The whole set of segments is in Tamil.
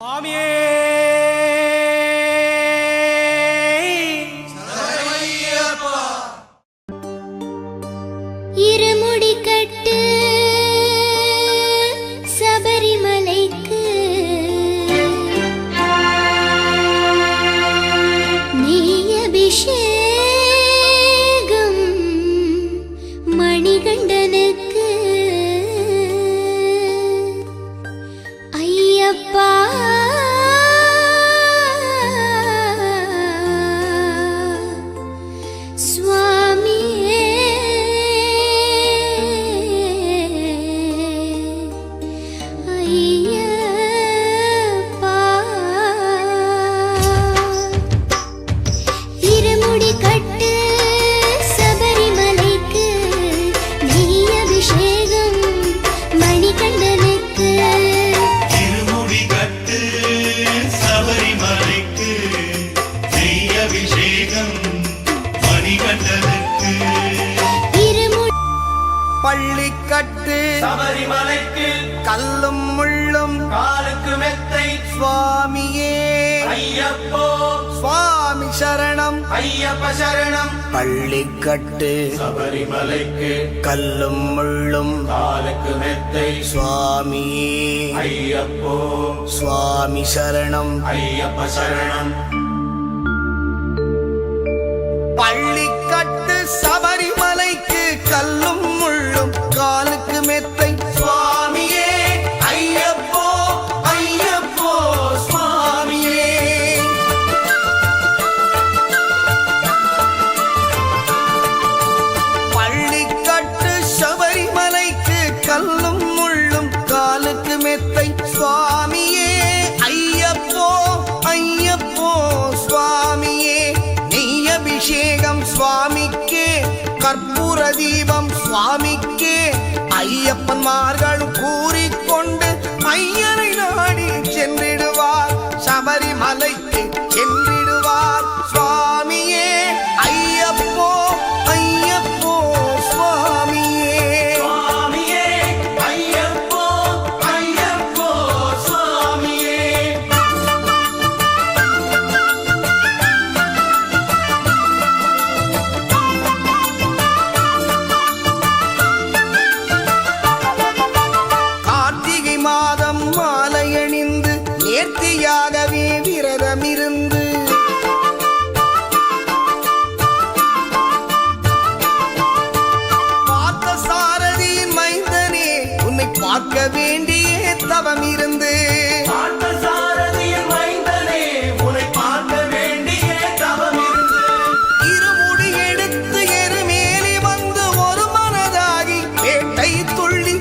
சுவாமியே இருமுடி கட்டு சபரிமலைக்கு நீ அபிஷேகம் மணிகண்டனுக்கு ஐயப்பா பள்ளிக்கட்டு சபரிமலைக்கு கல்லும் முள்ளும் காலுக்கு மெத்தை சுவாமியே ஐயப்போ சுவாமி சரணம் ஐயப்ப சரணம். பள்ளிக்கட்டு சபரிமலைக்கு கல்லும் முள்ளும் காலுக்கு மெத்தை சுவாமியே ஐயப்போ சுவாமி சரணம் ஐயப்ப சரணம். பள்ளிக்கட்டு சபரிமலைக்கு கல்லும் முள்ளும் காலுக்கு மெத்தை சுவாமியே ஐயப்போ ஐயப்போ சுவாமியே. பள்ளிக்கட்டு சபரிமலைக்கு கல்லும் முள்ளும் காலுக்கு மெத்தை சுவாமியே ஐயப்போ ஐயப்போ சுவாமியே. நெய் அபிஷேகம் சுவாமிக்கே கற்பூர தீபம் சுவாமிக்கே ஐயப்பன்மார்களும் கூறிக்கொண்டு ஐயனை நாடி சென்றிடுவார் சபரிமலைக்கு சென்றிடுவார் சுவாமியே ஐயப்போ ஐயப்போ சுவாமியே சுவாமியே ஐயப்போ ஐயப்போ சுவாமியே. கார்த்திகை மாதம் மாலையணிந்து நேர்த்தியாகவே விரதமிருந்து பார்த்த சாரதியின் மைந்தனே உன்னை பார்க்க வேண்டிய தவம் இருந்து பார்த்தசாரதியின் மைந்தனே உன்னை பார்க்க வேண்டிய தவம் இருந்து இருமுடி எடுத்து எருமேலி வந்து ஒரு மனதாகி வேட்டை துள்ளி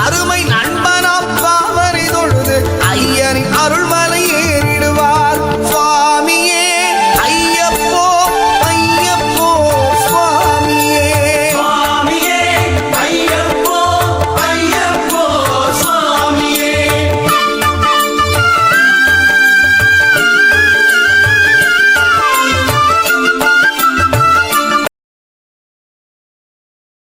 அருமை நன்